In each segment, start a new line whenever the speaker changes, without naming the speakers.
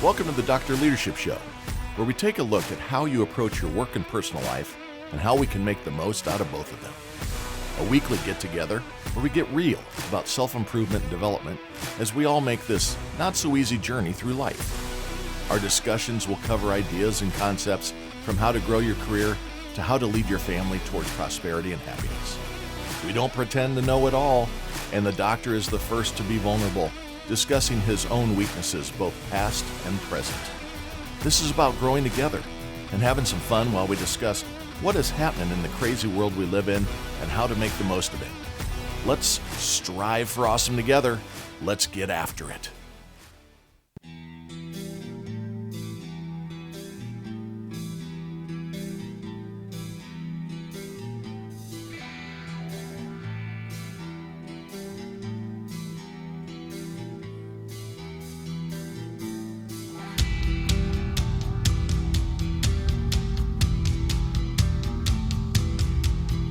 Welcome to the Dr. Leadership Show, where we take a look at how you approach your work and personal life and how we can make the most out of both of them. A weekly get-together where we get real about self-improvement and development as we all make this not-so-easy journey through life. Our discussions will cover ideas and concepts from how to grow your career to how to lead your family towards prosperity and happiness. We don't pretend to know it all, and the doctor is the first to be vulnerable, discussing his own weaknesses, both past and present. This is about growing together and having some fun while we discuss what is happening in the crazy world we live in and how to make the most of it. Let's strive for awesome together. Let's get after it.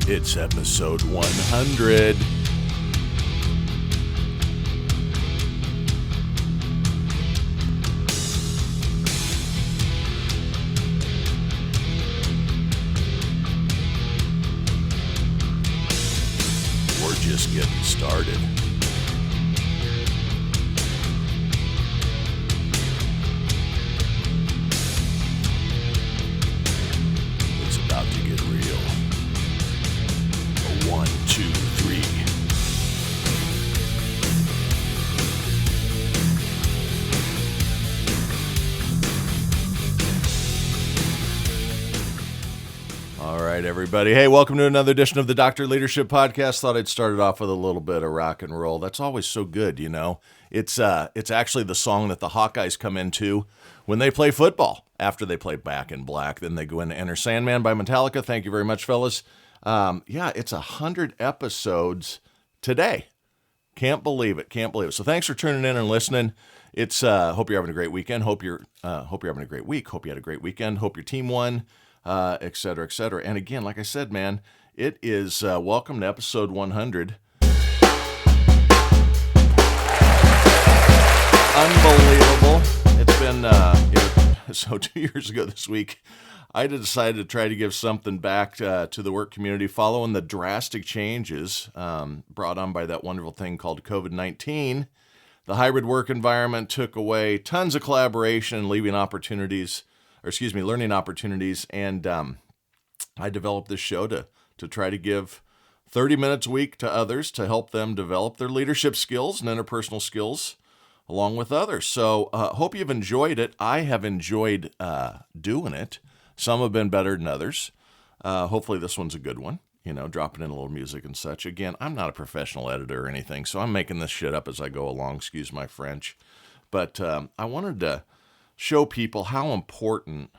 It's episode 100. We're just getting started. It's about to get real. 1, 2, 3. All right, everybody. Hey, welcome to another edition of the Dr. Leadership Podcast. Thought I'd start it off with a little bit of rock and roll. That's always so good, you know. It's actually the song that the Hawkeyes come into when they play football. After they play Back in Black, then they go into Enter Sandman by Metallica. Thank you very much, fellas. It's 100 episodes today. Can't believe it. So thanks for tuning in and listening. It's hope you're having a great weekend. Hope you're having a great week. Hope you had a great weekend. Hope your team won, et cetera, et cetera. And again, like I said, man, it is welcome to episode 100. Unbelievable. It's been so 2 years ago this week, I decided to try to give something back to the work community following the drastic changes brought on by that wonderful thing called COVID-19. The hybrid work environment took away tons of collaboration and learning opportunities. And I developed this show to try to give 30 minutes a week to others to help them develop their leadership skills and interpersonal skills along with others. So hope you've enjoyed it. I have enjoyed doing it. Some have been better than others. Hopefully this one's a good one, dropping in a little music and such. Again, I'm not a professional editor or anything, so I'm making this shit up as I go along, excuse my French. But I wanted to show people how important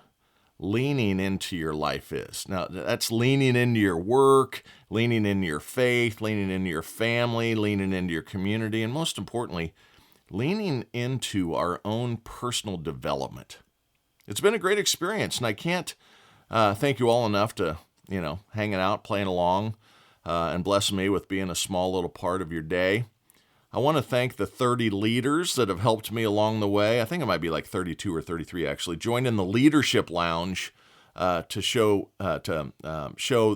leaning into your life is. Now, that's leaning into your work, leaning into your faith, leaning into your family, leaning into your community, and most importantly, leaning into our own personal development. It's been a great experience, and I can't thank you all enough to, hanging out, playing along, and blessing me with being a small little part of your day. I want to thank the 30 leaders that have helped me along the way. I think it might be like 32 or 33, actually. Joined in the Leadership Lounge to show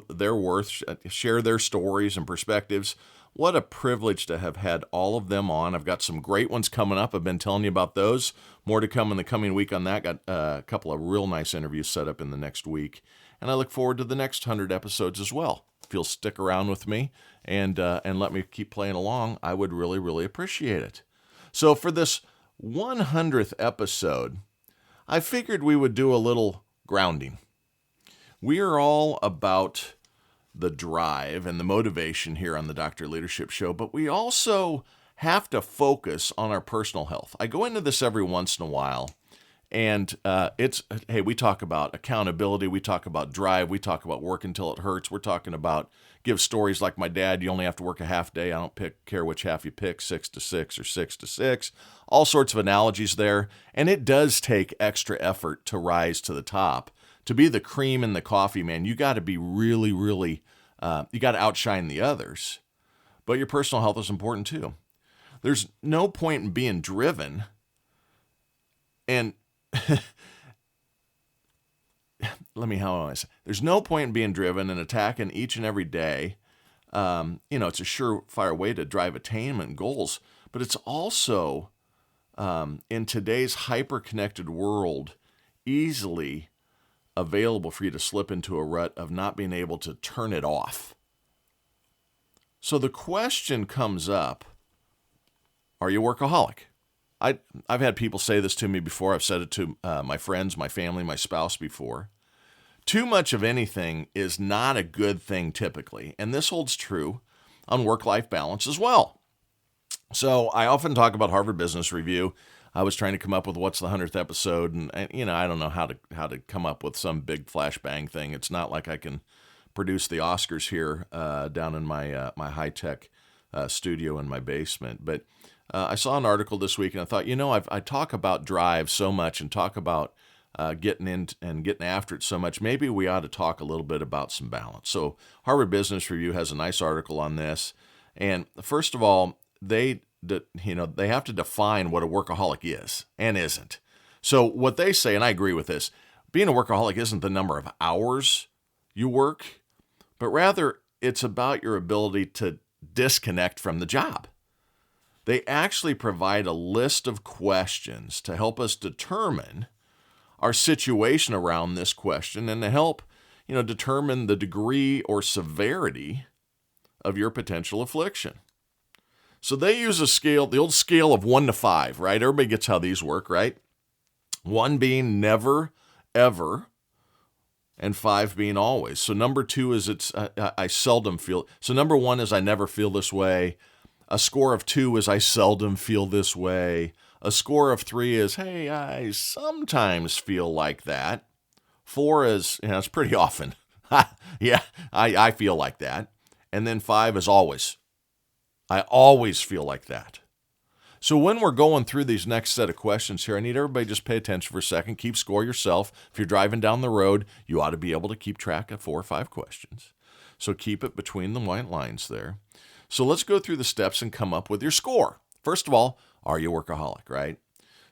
their worth, share their stories and perspectives. What a privilege to have had all of them on. I've got some great ones coming up. I've been telling you about those. More to come in the coming week on that. Got a couple of real nice interviews set up in the next week. And I look forward to the next 100 episodes as well. If you'll stick around with me and let me keep playing along, I would really, really appreciate it. So for this 100th episode, I figured we would do a little grounding. We are all about the drive and the motivation here on the Dr. Leadership Show, but we also have to focus on our personal health. I go into this every once in a while, and we talk about accountability, we talk about drive, we talk about work until it hurts, we're talking about give stories like my dad, you only have to work a half day, I don't care which half you pick, 6 to 6 or 6 to 6, all sorts of analogies there, and it does take extra effort to rise to the top. To be the cream in the coffee, man, you got to be really, really, you got to outshine the others. But your personal health is important too. There's no point in being driven and how do I say? There's no point in being driven and attacking each and every day. It's a surefire way to drive attainment and goals, but it's also, in today's hyper-connected world, easily available for you to slip into a rut of not being able to turn it off. So the question comes up, are you a workaholic? I've had people say this to me before. I've said it to my friends, my family, my spouse before. Too much of anything is not a good thing typically, and this holds true on work-life balance as well. So I often talk about Harvard Business Review. I was trying to come up with what's the 100th episode, and I don't know how to come up with some big flashbang thing. It's not like I can produce the Oscars here down in my high-tech studio in my basement. But I saw an article this week, and I thought, I talk about drive so much and talk about getting in and getting after it so much. Maybe we ought to talk a little bit about some balance. So Harvard Business Review has a nice article on this. And first of all, they have to define what a workaholic is and isn't. So what they say, and I agree with this, being a workaholic isn't the number of hours you work, but rather it's about your ability to disconnect from the job. They actually provide a list of questions to help us determine our situation around this question and to help, determine the degree or severity of your potential affliction. So they use a scale, the old scale of 1 to 5, right? Everybody gets how these work, right? 1 being never, ever, and 5 being always. So number 2 is I seldom feel. So number 1 is I never feel this way. A score of 2 is I seldom feel this way. A score of 3 is, hey, I sometimes feel like that. 4 is, it's pretty often. Yeah, I feel like that. And then 5 is always. I always feel like that. So when we're going through these next set of questions here, I need everybody just pay attention for a second. Keep score yourself. If you're driving down the road, you ought to be able to keep track of 4 or 5 questions. So keep it between the white lines there. So let's go through the steps and come up with your score. First of all, are you a workaholic, right?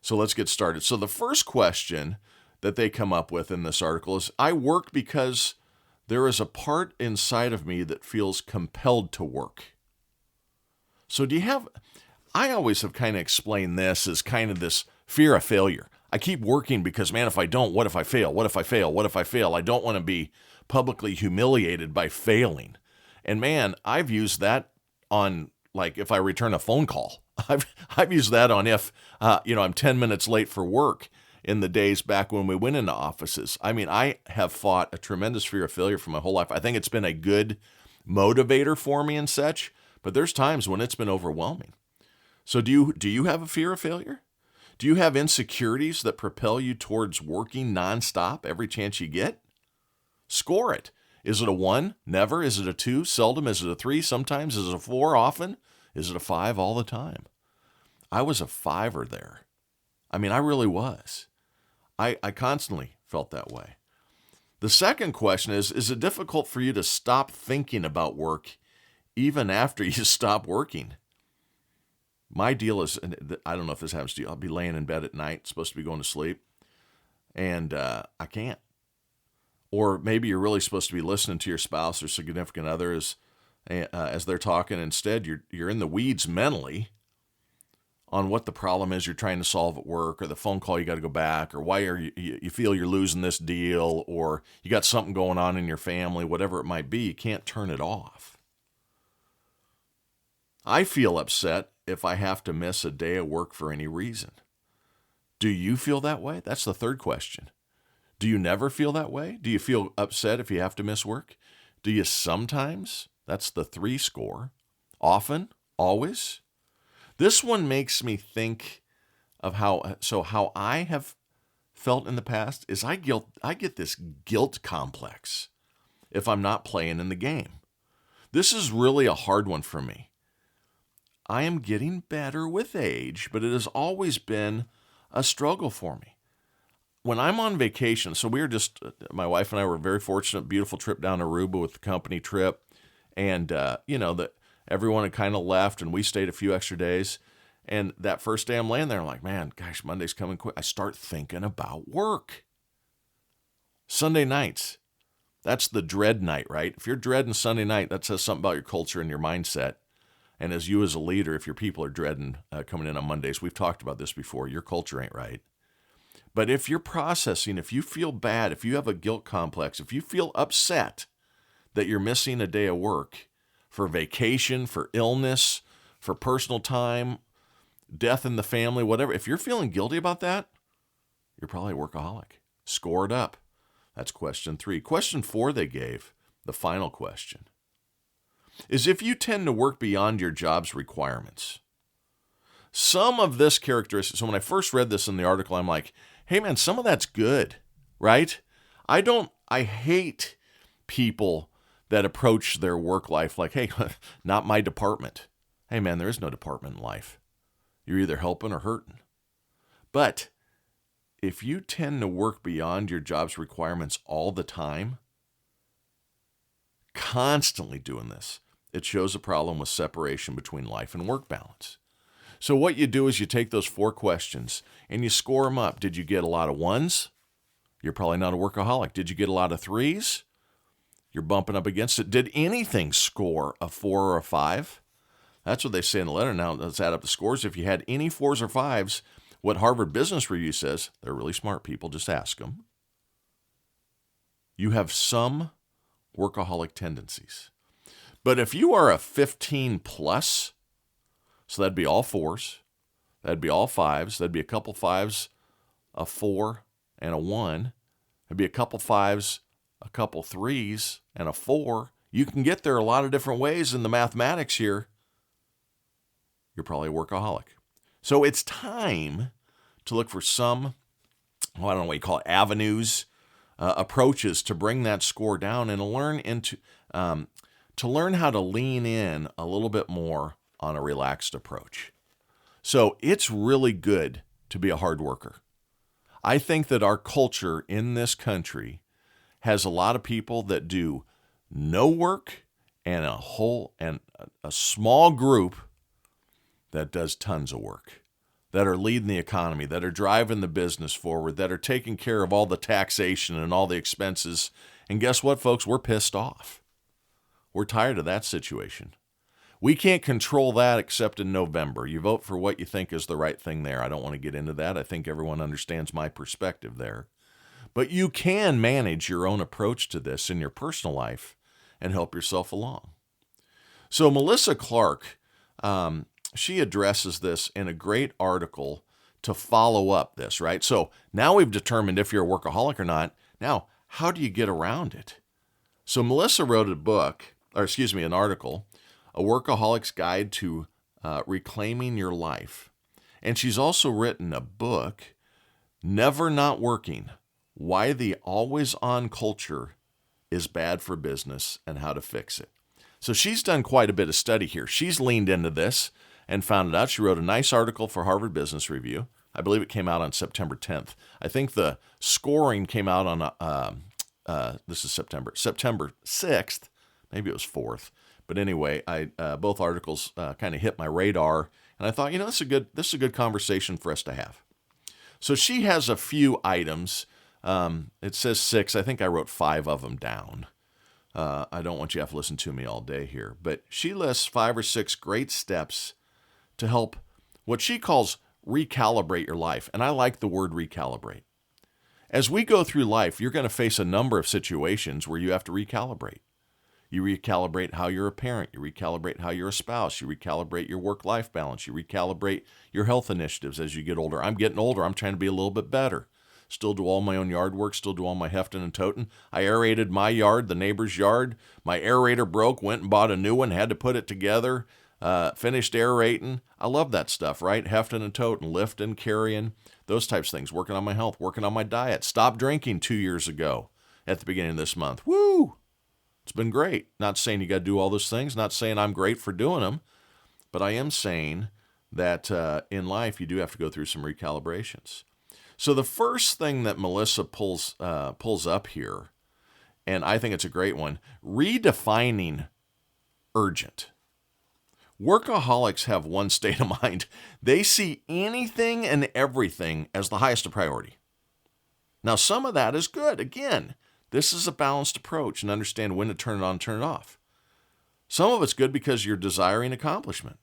So let's get started. So the first question that they come up with in this article is, I work because there is a part inside of me that feels compelled to work. So I always have kind of explained this as kind of this fear of failure. I keep working because, man, if I don't, what if I fail? What if I fail? What if I fail? I don't want to be publicly humiliated by failing. And man, I've used that on, like, if I return a phone call. I've used that on if, I'm 10 minutes late for work in the days back when we went into offices. I mean, I have fought a tremendous fear of failure for my whole life. I think it's been a good motivator for me and such, but there's times when it's been overwhelming. So do you have a fear of failure? Do you have insecurities that propel you towards working nonstop every chance you get? Score it. Is it a 1? Never. Is it a 2? Seldom. Is it a 3? Sometimes. Is it a 4? Often. Is it a 5? All the time. I was a 5er there. I mean, I really was. I constantly felt that way. The second question is it difficult for you to stop thinking about work even after you stop working? My deal is, and I don't know if this happens to you, I'll be laying in bed at night, supposed to be going to sleep, and I can't. Or maybe you're really supposed to be listening to your spouse or significant other as they're talking. Instead, you're in the weeds mentally on what the problem is you're trying to solve at work, or the phone call you got to go back, or why you feel you're losing this deal, or you got something going on in your family, whatever it might be. You can't turn it off. I feel upset if I have to miss a day of work for any reason. Do you feel that way? That's the third question. Do you never feel that way? Do you feel upset if you have to miss work? Do you sometimes? That's the 3 score. Often? Always? This one makes me think of how I have felt in the past is I get this guilt complex if I'm not playing in the game. This is really a hard one for me. I am getting better with age, but it has always been a struggle for me. When I'm on vacation, so my wife and I were very fortunate, beautiful trip down to Aruba with the company trip. And, that everyone had kind of left and we stayed a few extra days. And that first day I'm laying there, I'm like, man, gosh, Monday's coming quick. I start thinking about work. Sunday nights, that's the dread night, right? If you're dreading Sunday night, that says something about your culture and your mindset. And as you as a leader, if your people are dreading coming in on Mondays, we've talked about this before, your culture ain't right. But if you're processing, if you feel bad, if you have a guilt complex, if you feel upset that you're missing a day of work for vacation, for illness, for personal time, death in the family, whatever, if you're feeling guilty about that, you're probably a workaholic. Score it up. That's question 3. Question 4 they gave, the final question, is if you tend to work beyond your job's requirements. Some of this characteristic, so when I first read this in the article, I'm like, hey man, some of that's good, right? I hate people that approach their work life like, hey, not my department. Hey man, there is no department in life. You're either helping or hurting. But if you tend to work beyond your job's requirements all the time, constantly doing this, it shows a problem with separation between life and work balance. So what you do is you take those 4 questions and you score them up. Did you get a lot of 1s? You're probably not a workaholic. Did you get a lot of 3s? You're bumping up against it. Did anything score a 4 or a 5? That's what they say in the letter. Now let's add up the scores. If you had any 4s or 5s, what Harvard Business Review says, they're really smart people, just ask them. You have some workaholic tendencies. But if you are a 15 plus, so that'd be all 4s, that'd be all 5s, that'd be a couple 5s, a 4, and a 1. It'd be a couple 5s, a couple 3s, and a 4. You can get there a lot of different ways in the mathematics here. You're probably a workaholic. So it's time to look for some, I don't know what you call it, avenues, approaches to bring that score down and to learn how to lean in a little bit more on a relaxed approach. So it's really good to be a hard worker. I think that our culture in this country has a lot of people that do no work and a small group that does tons of work, that are leading the economy, that are driving the business forward, that are taking care of all the taxation and all the expenses. And guess what, folks? We're pissed off. We're tired of that situation. We can't control that except in November. You vote for what you think is the right thing there. I don't want to get into that. I think everyone understands my perspective there. But you can manage your own approach to this in your personal life and help yourself along. So Melissa Clark, she addresses this in a great article to follow up this, right? So now we've determined if you're a workaholic or not. Now, how do you get around it? So Melissa wrote an article, A Workaholic's Guide to Reclaiming Your Life. And she's also written a book, Never Not Working, Why the Always-On Culture is Bad for Business and How to Fix It. So she's done quite a bit of study here. She's leaned into this and found it out. She wrote a nice article for Harvard Business Review. I believe it came out on September 10th. I think the scoring came out on, this is September 6th. Maybe it was 4th. But anyway, both articles kind of hit my radar. And I thought, this is a good conversation for us to have. So she has a few items. It says 6. I think I wrote 5 of them down. I don't want you to have to listen to me all day here. But she lists 5 or 6 great steps to help what she calls recalibrate your life. And I like the word recalibrate. As we go through life, you're going to face a number of situations where you have to recalibrate. You recalibrate how you're a parent. You recalibrate how you're a spouse. You recalibrate your work-life balance. You recalibrate your health initiatives as you get older. I'm getting older. I'm trying to be a little bit better. Still do all my own yard work. Still do all my hefting and toting. I aerated my yard, the neighbor's yard. My aerator broke. Went and bought a new one. Had to put it together. Finished aerating. I love that stuff, right? Hefting and toting, lifting, carrying, those types of things. Working on my health, working on my diet. Stopped drinking 2 years ago at the beginning of this month. Woo! It's been great. Not saying you got to do all those things. Not saying I'm great for doing them. But I am saying that in life, you do have to go through some recalibrations. So the first thing that Melissa pulls up here, and I think it's a great one, redefining urgent. Workaholics have one state of mind. They see anything and everything as the highest of priority. Now, some of that is good. Again, this is a balanced approach and understand when to turn it on, turn it off. Some of it's good because you're desiring accomplishment.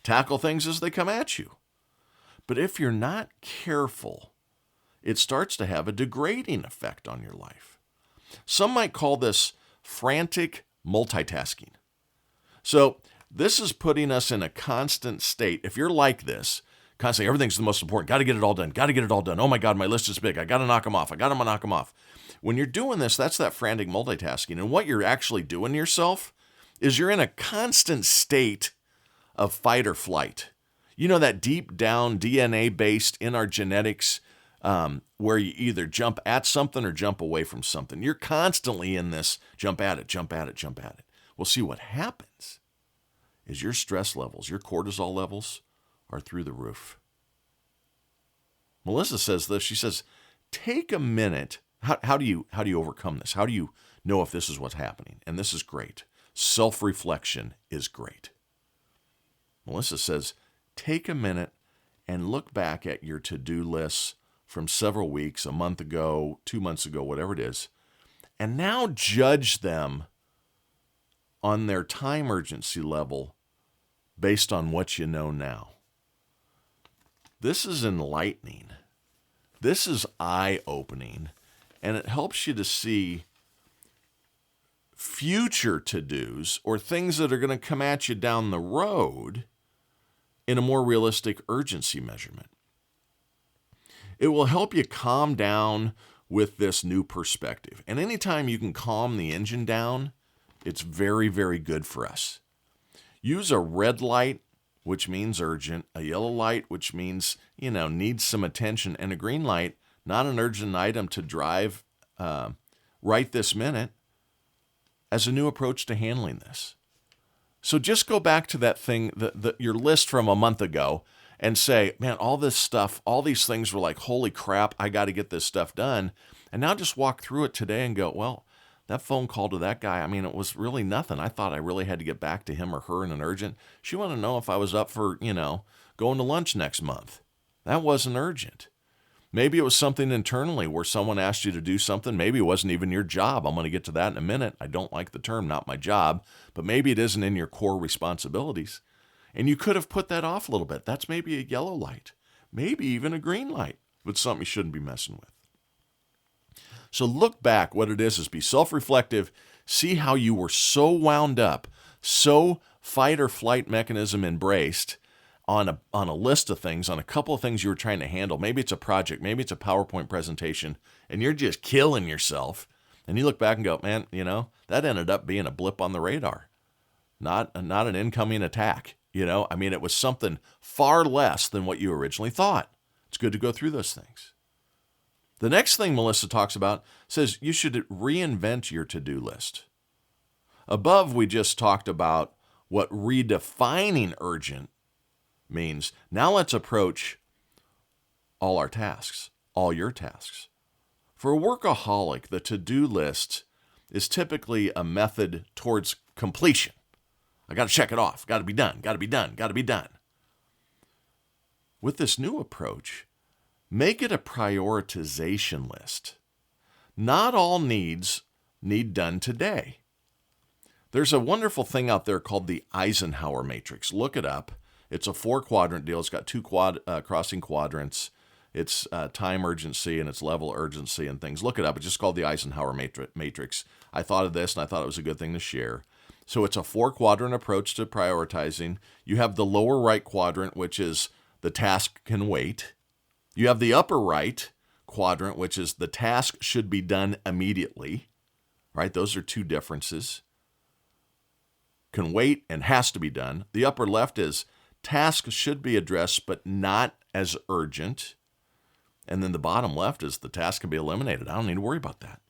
Tackle things as they come at you. But if you're not careful, it starts to have a degrading effect on your life. Some might call this frantic multitasking. So this is putting us in a constant state. If you're like this, constantly, everything's the most important. Got to get it all done. Got to get it all done. Oh my God, my list is big. I got to knock them off. I got to knock them off. When you're doing this, that's that frantic multitasking. And what you're actually doing to yourself is you're in a constant state of fight or flight. You know, that deep down DNA based in our genetics, where you either jump at something or jump away from something. You're constantly in this jump at it, jump at it, jump at it. Well, see, what happens is your stress levels, your cortisol levels are through the roof. Melissa says this. She says, take a minute. How do you overcome this? How do you know if this is what's happening? And this is great. Self-reflection is great. Melissa says, take a minute and look back at your to-do lists from several weeks, a month ago, 2 months ago, whatever it is, and now judge them on their time urgency level based on what you know now. This is enlightening. This is eye-opening, and it helps you to see future to-dos or things that are going to come at you down the road in a more realistic urgency measurement. It will help you calm down with this new perspective. And anytime you can calm the engine down, it's very, very good for us. Use a red light, which means urgent, a yellow light, which means, needs some attention, and a green light, not an urgent item to drive right this minute, as a new approach to handling this. So just go back to that thing, your list from a month ago, and say, man, all this stuff, all these things were like, holy crap, I got to get this stuff done. And now just walk through it today and go, well, that phone call to that guy, it was really nothing. I thought I really had to get back to him or her in an urgent. She wanted to know if I was up for, going to lunch next month. That wasn't urgent. Maybe it was something internally where someone asked you to do something. Maybe it wasn't even your job. I'm going to get to that in a minute. I don't like the term, not my job, but maybe it isn't in your core responsibilities. And you could have put that off a little bit. That's maybe a yellow light, maybe even a green light, but something you shouldn't be messing with. So look back. What it is be self-reflective. See how you were so wound up, so fight or flight mechanism embraced on a list of things, on a couple of things you were trying to handle. Maybe it's a project, maybe it's a PowerPoint presentation, and you're just killing yourself. And you look back and go, man, that ended up being a blip on the radar, not an incoming attack. It was something far less than what you originally thought. It's good to go through those things. The next thing Melissa talks about says you should reinvent your to-do list. Above, we just talked about what redefining urgent means. Now let's approach all our tasks, all your tasks. For a workaholic, the to-do list is typically a method towards completion. I got to check it off. Got to be done. Got to be done. Got to be done. With this new approach, make it a prioritization list. Not all needs need done today. There's a wonderful thing out there called the Eisenhower matrix. Look it up. It's a 4-quadrant deal. It's got 2 crossing quadrants. It's time urgency and it's level urgency and things. Look it up. It's just called the Eisenhower matrix. I thought of this and I thought it was a good thing to share. So it's a 4-quadrant approach to prioritizing. You have the lower right quadrant, which is the task can wait. You have the upper right quadrant, which is the task should be done immediately. Right? Those are 2 differences. Can wait and has to be done. The upper left is task should be addressed, but not as urgent. And then the bottom left is the task can be eliminated. I don't need to worry about that.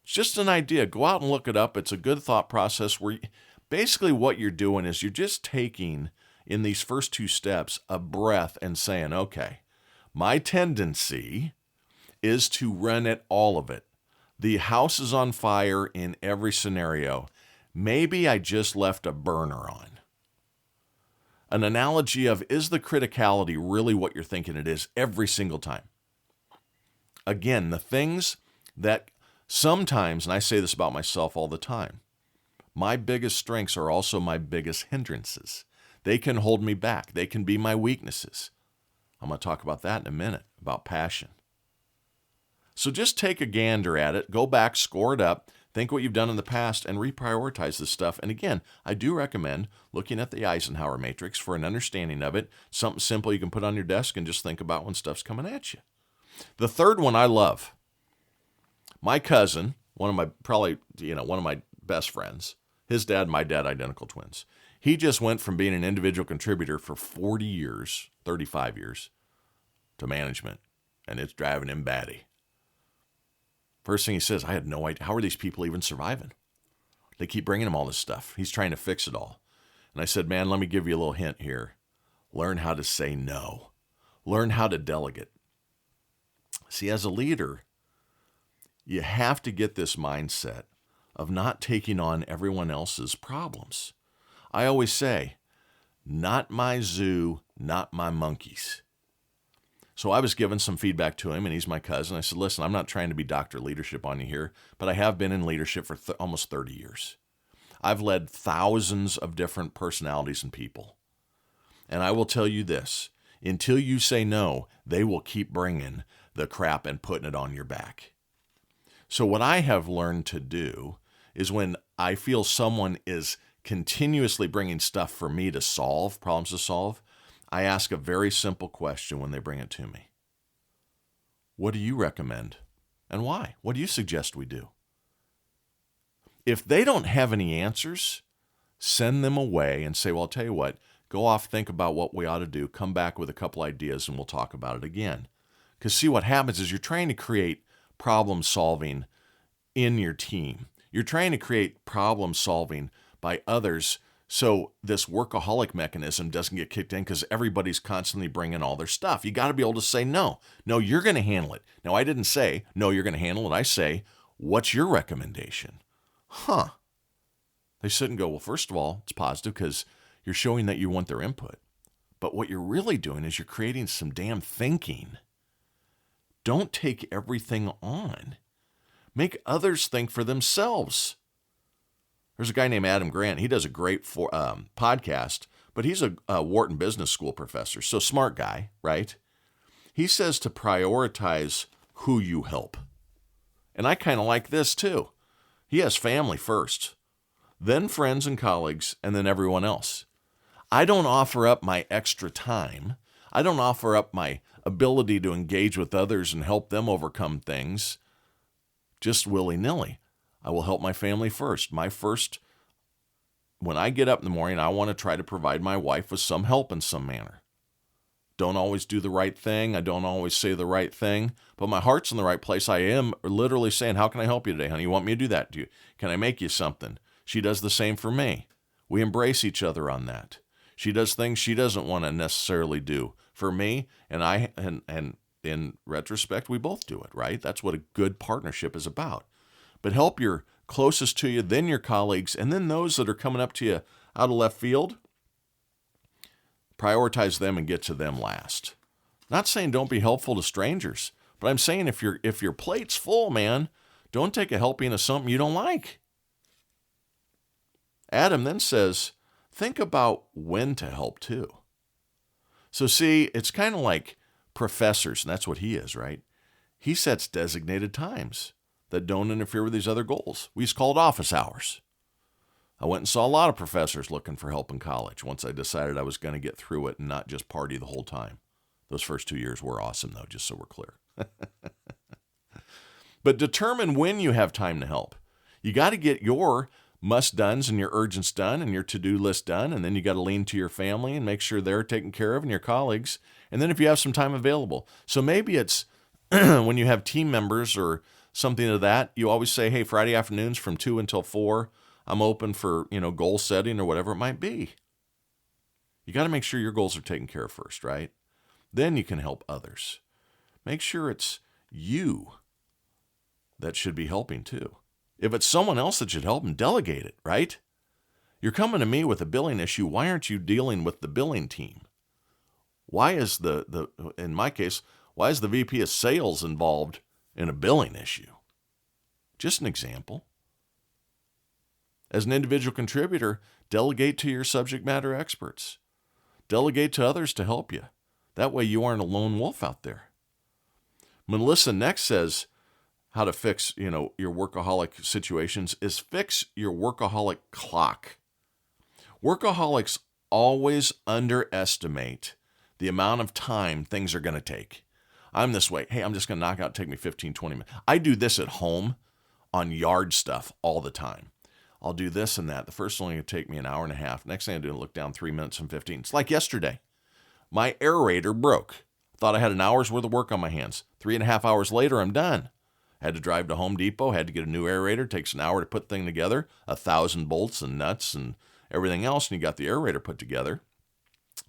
It's just an idea. Go out and look it up. It's a good thought process where basically what you're doing is you're just taking, in these first 2 steps, a breath and saying, okay, my tendency is to run at all of it. The house is on fire in every scenario. Maybe I just left a burner on. An analogy of, is the criticality really what you're thinking it is every single time? Again, the things that sometimes, and I say this about myself all the time, my biggest strengths are also my biggest hindrances. They can hold me back. They can be my weaknesses. I'm going to talk about that in a minute, about passion. So just take a gander at it, go back, score it up, think what you've done in the past, and reprioritize this stuff. And again, I do recommend looking at the Eisenhower matrix for an understanding of it, something simple you can put on your desk and just think about when stuff's coming at you. The third one I love. My cousin, one of my best friends, his dad and my dad, identical twins. He just went from being an individual contributor for 40 years, 35 years, to management, and it's driving him batty. First thing he says, I had no idea. How are these people even surviving? They keep bringing him all this stuff. He's trying to fix it all. And I said, man, let me give you a little hint here. Learn how to say no. Learn how to delegate. See, as a leader, you have to get this mindset of not taking on everyone else's problems. I always say, not my zoo, not my monkeys. So I was giving some feedback to him, and he's my cousin. I said, listen, I'm not trying to be Dr. Leadership on you here, but I have been in leadership for almost 30 years. I've led thousands of different personalities and people. And I will tell you this, until you say no, they will keep bringing the crap and putting it on your back. So what I have learned to do is when I feel someone is continuously bringing stuff for me to solve, problems to solve, I ask a very simple question when they bring it to me. What do you recommend and why? What do you suggest we do? If they don't have any answers, send them away and say, well, I'll tell you what, go off, think about what we ought to do, come back with a couple ideas, and we'll talk about it again. Because see, what happens is you're trying to create problem solving in your team. You're trying to create problem solving by others so this workaholic mechanism doesn't get kicked in because everybody's constantly bringing all their stuff. You got to be able to say no. No, you're going to handle it. Now, I didn't say, no, you're going to handle it. I say, what's your recommendation? They sit and go, well, first of all, it's positive because you're showing that you want their input. But what you're really doing is you're creating some damn thinking. Don't take everything on. Make others think for themselves. There's a guy named Adam Grant. He does a great podcast, but he's a Wharton Business School professor, so smart guy, right? He says to prioritize who you help. And I kind of like this too. He has family first, then friends and colleagues, and then everyone else. I don't offer up my extra time. I don't offer up my ability to engage with others and help them overcome things just willy-nilly. I will help my family first. When I get up in the morning, I want to try to provide my wife with some help in some manner. Don't always do the right thing. I don't always say the right thing, but my heart's in the right place. I am literally saying, how can I help you today, honey? You want me to do that? Can I make you something? She does the same for me. We embrace each other on that. She does things she doesn't want to necessarily do for me, and in retrospect, we both do it, right? That's what a good partnership is about. But help your closest to you, then your colleagues, and then those that are coming up to you out of left field. Prioritize them and get to them last. Not saying don't be helpful to strangers, but I'm saying if your plate's full, man, don't take a helping of something you don't like. Adam then says, think about when to help too. So see, it's kind of like professors, and that's what he is, right? He sets designated times that don't interfere with these other goals. We used to call it office hours. I went and saw a lot of professors looking for help in college once I decided I was going to get through it and not just party the whole time. Those first 2 years were awesome, though, just so we're clear. But determine when you have time to help. You got to get your must-dones and your urgents done and your to-do list done, and then you got to lean to your family and make sure they're taken care of and your colleagues, and then if you have some time available. So maybe it's when you have team members or something of that, you always say, hey, Friday afternoons from 2 until 4, I'm open for, goal setting or whatever it might be. You got to make sure your goals are taken care of first, right? Then you can help others. Make sure it's you that should be helping too. If it's someone else that should help them, delegate it, right? You're coming to me with a billing issue. Why aren't you dealing with the billing team? Why is in my case, why is the VP of sales involved in a billing issue. Just an example. As an individual contributor, delegate to your subject matter experts. Delegate to others to help you. That way you aren't a lone wolf out there. Melissa next says how to fix, your workaholic situations is fix your workaholic clock. Workaholics always underestimate the amount of time things are going to take. I'm this way. Hey, I'm just going to knock out, take me 15, 20 minutes. I do this at home on yard stuff all the time. I'll do this and that. The first one will take me an hour and a half. Next thing I do is look down 3 minutes and 15. It's like yesterday. My aerator broke. Thought I had an hour's worth of work on my hands. 3.5 hours later, I'm done. Had to drive to Home Depot, had to get a new aerator. Takes an hour to put the thing together, 1,000 bolts and nuts and everything else, and you got the aerator put together.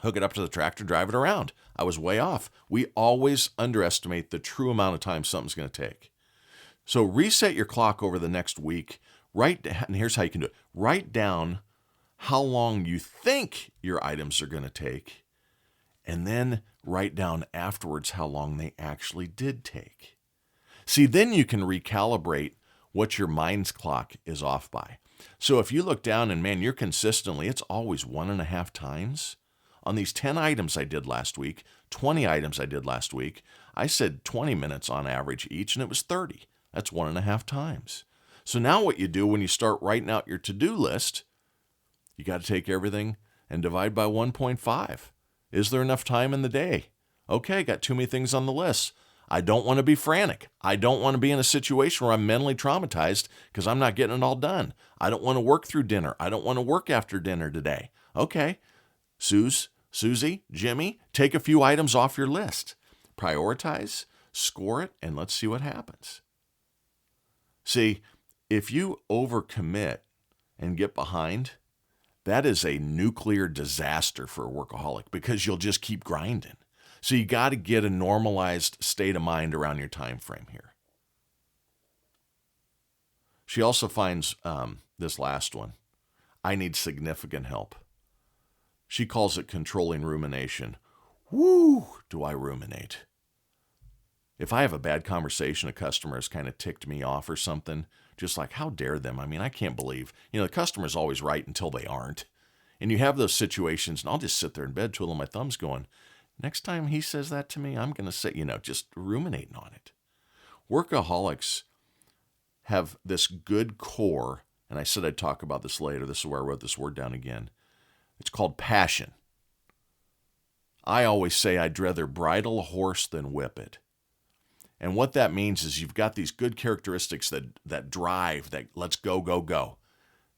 Hook it up to the tractor, drive it around. I was way off. We always underestimate the true amount of time something's going to take. So reset your clock over the next week. And here's how you can do it. Write down how long you think your items are going to take, and then write down afterwards how long they actually did take. See, then you can recalibrate what your mind's clock is off by. So if you look down and, man, you're consistently, it's always 1.5 times. On these 10 items I did last week, 20 items I did last week, I said 20 minutes on average each, and it was 30. That's 1.5 times. So now what you do when you start writing out your to-do list, you got to take everything and divide by 1.5. Is there enough time in the day? Okay, got too many things on the list. I don't want to be frantic. I don't want to be in a situation where I'm mentally traumatized because I'm not getting it all done. I don't want to work through dinner. I don't want to work after dinner today. Okay, Susie, Jimmy, take a few items off your list. Prioritize, score it, and let's see what happens. See, if you overcommit and get behind, that is a nuclear disaster for a workaholic because you'll just keep grinding. So you got to get a normalized state of mind around your time frame here. She also finds this last one. I need significant help. She calls it controlling rumination. Woo, do I ruminate. If I have a bad conversation, a customer has kind of ticked me off or something, just like, how dare them? I mean, I can't believe, the customer's always right until they aren't. And you have those situations, and I'll just sit there in bed twiddling my thumbs going, next time he says that to me, I'm going to say, just ruminating on it. Workaholics have this good core, and I said I'd talk about this later. This is where I wrote this word down again. It's called passion. I always say I'd rather bridle a horse than whip it. And what that means is you've got these good characteristics that drive, that let's go, go, go.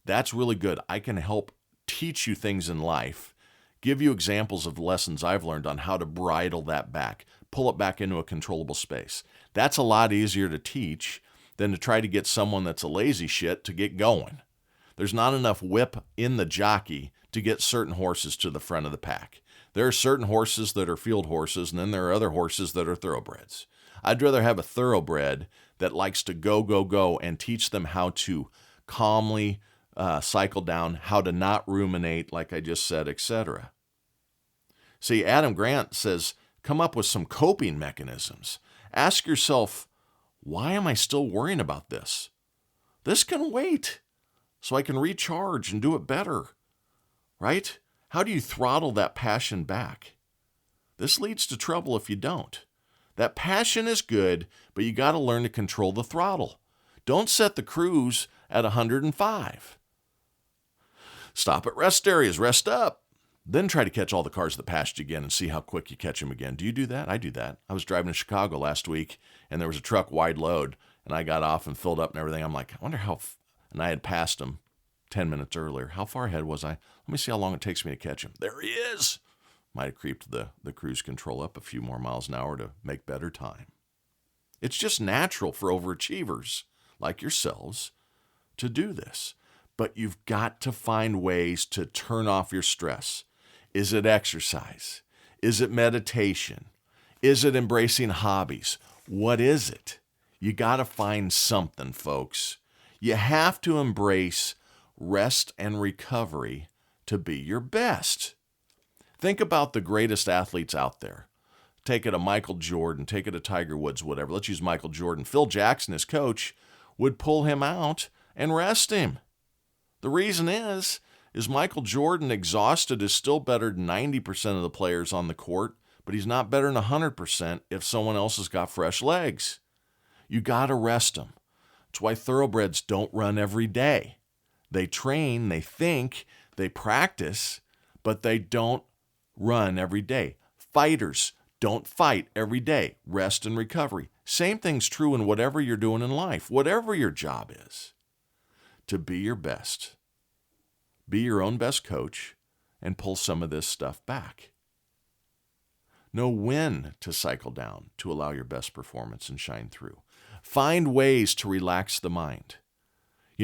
That's really good. I can help teach you things in life, give you examples of lessons I've learned on how to bridle that back, pull it back into a controllable space. That's a lot easier to teach than to try to get someone that's a lazy shit to get going. There's not enough whip in the jockey to get certain horses to the front of the pack. There are certain horses that are field horses, and then there are other horses that are thoroughbreds. I'd rather have a thoroughbred that likes to go, go, go, and teach them how to calmly cycle down, how to not ruminate, like I just said, etc. See, Adam Grant says, come up with some coping mechanisms. Ask yourself, why am I still worrying about this? This can wait, so I can recharge and do it better, right? How do you throttle that passion back? This leads to trouble if you don't. That passion is good, but you got to learn to control the throttle. Don't set the cruise at 105. Stop at rest areas, rest up. Then try to catch all the cars that passed you again and see how quick you catch them again. Do you do that? I do that. I was driving to Chicago last week, and there was a truck wide load, and I got off and filled up and everything. I'm like, I wonder how, and I had passed him 10 minutes earlier. How far ahead was I? Let me see how long it takes me to catch him. There he is. Might have creeped the cruise control up a few more miles an hour to make better time. It's just natural for overachievers like yourselves to do this. But you've got to find ways to turn off your stress. Is it exercise? Is it meditation? Is it embracing hobbies? What is it? You got to find something, folks. You have to embrace rest and recovery to be your best. Think about the greatest athletes out there. take it a Michael Jordan, take it a Tiger Woods, whatever. Let's use Michael Jordan. Phil Jackson, his coach, would pull him out and rest him. The reason is Michael Jordan exhausted is still better than 90% of the players on the court, but he's not better than 100% if someone else has got fresh legs. You got to rest them. That's why thoroughbreds don't run every day. They train, they think, they practice, but they don't run every day. Fighters don't fight every day. Rest and recovery. Same thing's true in whatever you're doing in life, whatever your job is. To be your best. Be your own best coach and pull some of this stuff back. Know when to cycle down to allow your best performance and shine through. Find ways to relax the mind.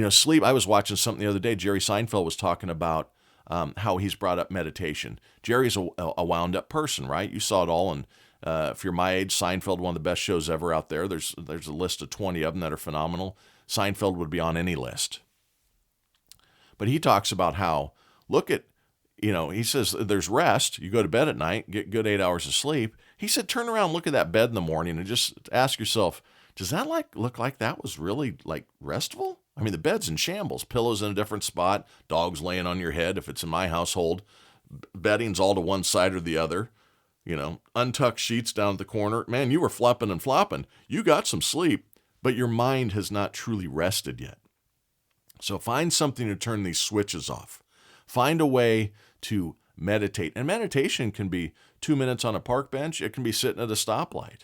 Sleep. I was watching something the other day. Jerry Seinfeld was talking about how he's brought up meditation. Jerry's a wound-up person, right? You saw it all. And if you're my age, Seinfeld, one of the best shows ever out there. There's a list of 20 of them that are phenomenal. Seinfeld would be on any list. But he talks about how, he says there's rest. You go to bed at night, get good 8 hours of sleep. He said, turn around, look at that bed in the morning and just ask yourself, does that look like that was really restful? I mean, the bed's in shambles, pillows in a different spot, dogs laying on your head. If it's in my household, bedding's all to one side or the other, untucked sheets down at the corner. Man, you were flopping and flopping. You got some sleep, but your mind has not truly rested yet. So find something to turn these switches off. Find a way to meditate. And meditation can be 2 minutes on a park bench. It can be sitting at a stoplight.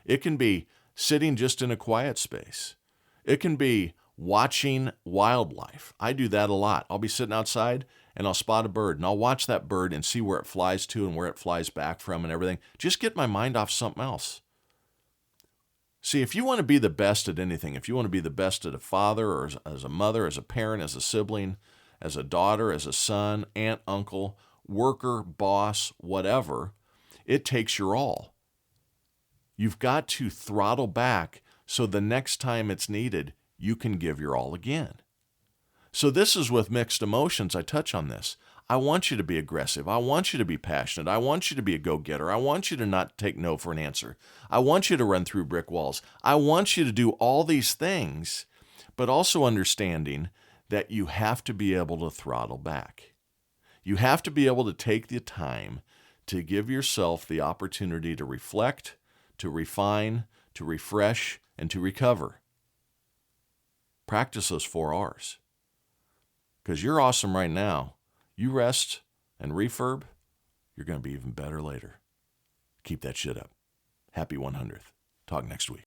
It can be sitting just in a quiet space. It can be watching wildlife. I do that a lot. I'll be sitting outside and I'll spot a bird and I'll watch that bird and see where it flies to and where it flies back from and everything. Just get my mind off something else. See, if you want to be the best at anything, if you want to be the best at a father or as a mother, as a parent, as a sibling, as a daughter, as a son, aunt, uncle, worker, boss, whatever, it takes your all. You've got to throttle back so the next time it's needed, you can give your all again. So this is with mixed emotions. I touch on this. I want you to be aggressive. I want you to be passionate. I want you to be a go-getter. I want you to not take no for an answer. I want you to run through brick walls. I want you to do all these things, but also understanding that you have to be able to throttle back. You have to be able to take the time to give yourself the opportunity to reflect, to refine, to refresh, and to recover. Practice those 4 R's. Because you're awesome right now. You rest and refurb, you're going to be even better later. Keep that shit up. Happy 100th. Talk next week.